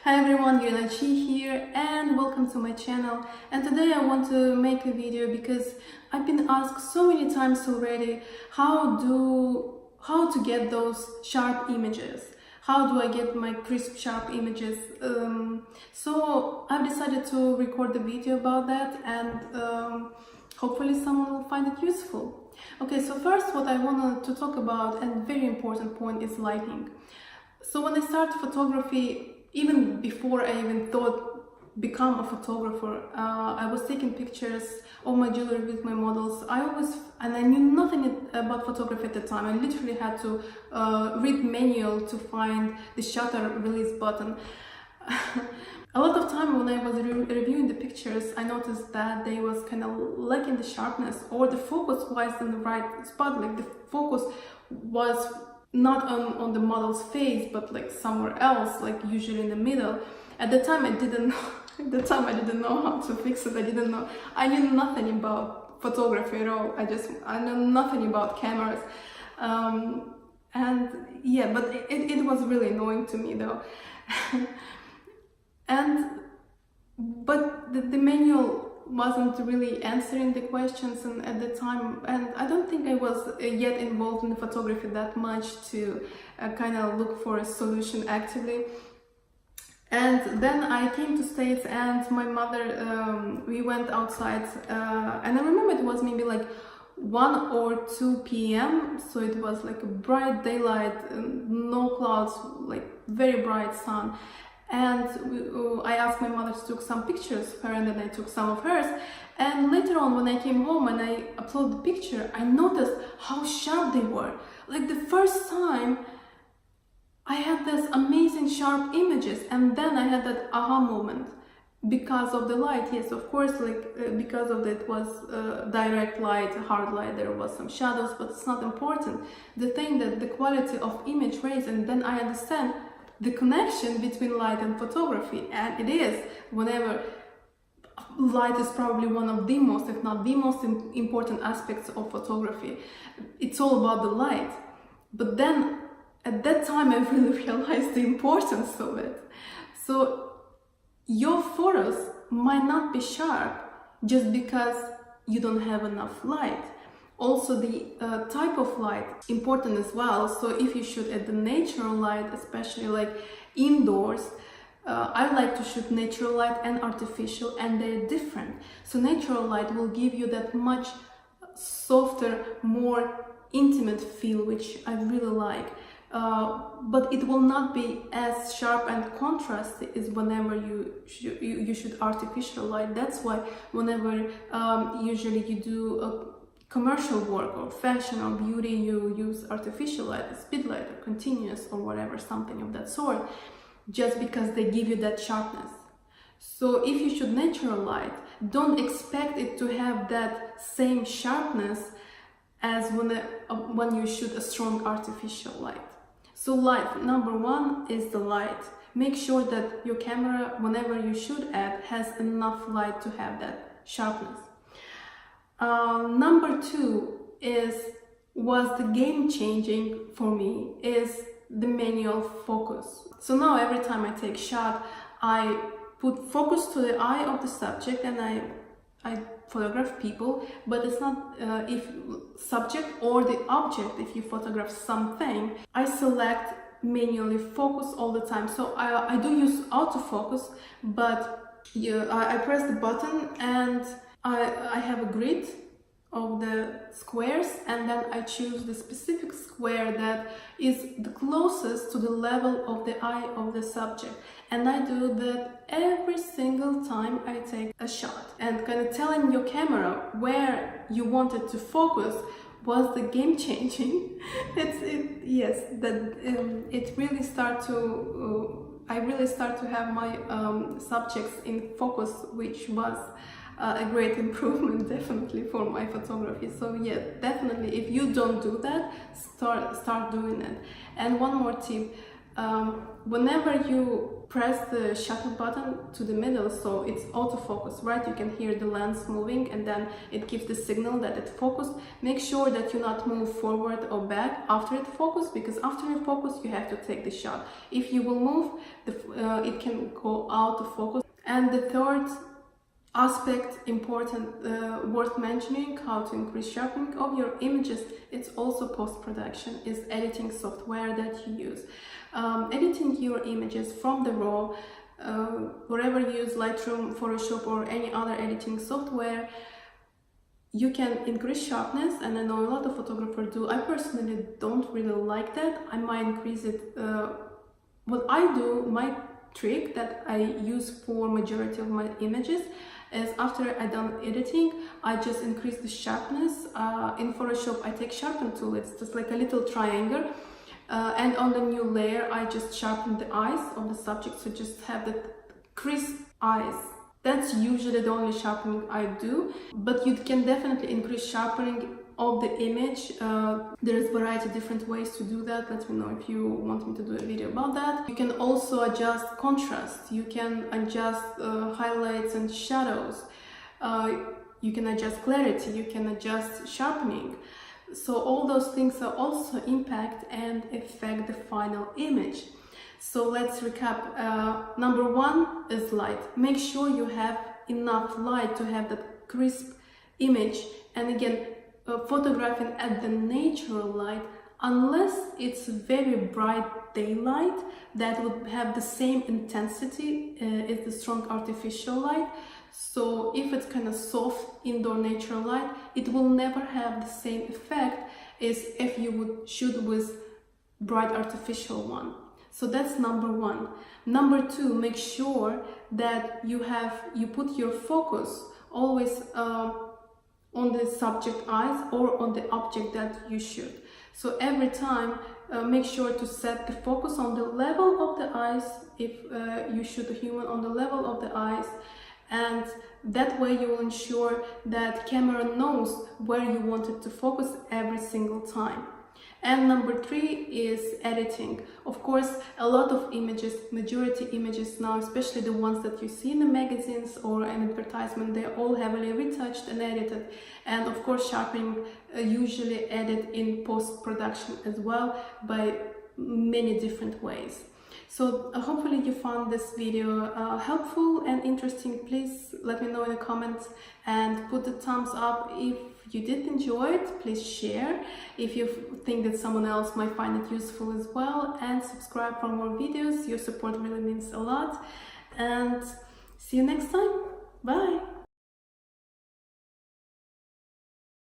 Hi everyone, Yuliana here and welcome to my channel. And today I want to make a video because I've been asked so many times already how to get those sharp images. How do I get my crisp sharp images? So I've decided to record the video about that and hopefully someone will find it useful. Okay, so first what I wanted to talk about, and very important point, is lighting. So when I started photography, even before I even thought become a photographer, I was taking pictures of my jewelry with my models. I knew nothing about photography at the time. I literally had to read manual to find the shutter release button. A lot of time when I was reviewing the pictures, I noticed that they was kind of lacking the sharpness, or the focus was in the right spot. Like the focus was not on the model's face, but like somewhere else, like usually in the middle. At the time I didn't know how to fix it. I knew nothing about photography at all. I knew nothing about cameras. And yeah, but it was really annoying to me though. But the manual wasn't really answering the questions and at the time, and I don't think I was yet involved in photography that much to kind of look for a solution actively. And then I came to States, and my mother, we went outside, and I remember it was maybe like 1 or 2 p.m. so it was like a bright daylight, no clouds, like very bright sun. And I asked my mother to take some pictures of her, and then I took some of hers. And later on, when I came home and I uploaded the picture, I noticed how sharp they were. Like the first time I had this amazing sharp images, and then I had that aha moment because of the light. Yes, of course, like because of that was direct light, hard light, there was some shadows, but it's not important. The thing that the quality of image raised, and then I understand the connection between light and photography. And it is, whenever light is probably one of the most, if not the most important aspects of photography. It's all about the light. But then at that time I really realized the importance of it. So your photos might not be sharp just because you don't have enough light. Also, the type of light important as well. So if you shoot at the natural light, especially like indoors, I like to shoot natural light and artificial, and they're different. So natural light will give you that much softer, more intimate feel, which I really like. But it will not be as sharp and contrasty as whenever you shoot artificial light. That's why whenever usually you do a commercial work or fashion or beauty, you use artificial light, speed light or continuous or whatever, something of that sort, just because they give you that sharpness. So if you shoot natural light, don't expect it to have that same sharpness as when you shoot a strong artificial light. So light, number one is the light. Make sure that your camera, whenever you shoot at, has enough light to have that sharpness. Number two was the game changing for me is the manual focus. So now every time I take shot, I put focus to the eye of the subject, and I photograph people, but it's not if subject or the object. If you photograph something, I select manually focus all the time. So I do use autofocus, but I press the button and I have a grid of the squares, and then I choose the specific square that is the closest to the level of the eye of the subject. And I do that every single time I take a shot. And kind of telling your camera where you want it to focus was the game changing. It really start to I really start to have my subjects in focus, which was a great improvement definitely for my photography. So yeah, definitely if you don't do that, start doing it. And one more tip, Whenever you press the shutter button to the middle, so it's autofocus, right? You can hear the lens moving and then it gives the signal that it's focused. Make sure that you not move forward or back after it focus, because after you focus you have to take the shot. If you will move, it can go out of focus. And the third aspect important worth mentioning, how to increase sharpening of your images, it's also post-production, is editing software that you use. Editing your images from the raw, wherever you use Lightroom, Photoshop or any other editing software, you can increase sharpness, and I know a lot of photographers do. I personally don't really like that. I might increase it. What I do, my trick that I use for majority of my images is after I done editing, I just increase the sharpness. In Photoshop, I take sharpen tool. It's just like a little triangle. And on the new layer, I just sharpen the eyes of the subject, so just have the crisp eyes. That's usually the only sharpening I do, but you can definitely increase sharpening of the image. There's a variety of different ways to do that. Let me know if you want me to do a video about that. You can also adjust contrast. You can adjust highlights and shadows. You can adjust clarity. You can adjust sharpening. So all those things are also impact and affect the final image. So let's recap. Number one is light. Make sure you have enough light to have that crisp image. And again, photographing at the natural light, unless it's very bright daylight that would have the same intensity as the strong artificial light. So if it's kind of soft indoor natural light, it will never have the same effect as if you would shoot with bright artificial one. So that's number one. Number two, make sure that you put your focus always on the subject eyes or on the object that you shoot. So every time make sure to set the focus on the level of the eyes if you shoot a human, on the level of the eyes, and that way you will ensure that camera knows where you want it to focus every single time. And number three is editing. Of course, a lot of images, majority images now, especially the ones that you see in the magazines or an advertisement, they're all heavily retouched and edited. And of course, sharpening usually edited in post-production as well by many different ways. So hopefully you found this video helpful and interesting. Please let me know in the comments and put the thumbs up if you did enjoy it. Please share if you think that someone else might find it useful as well, and subscribe for more videos. Your support really means a lot, and see you next time. Bye.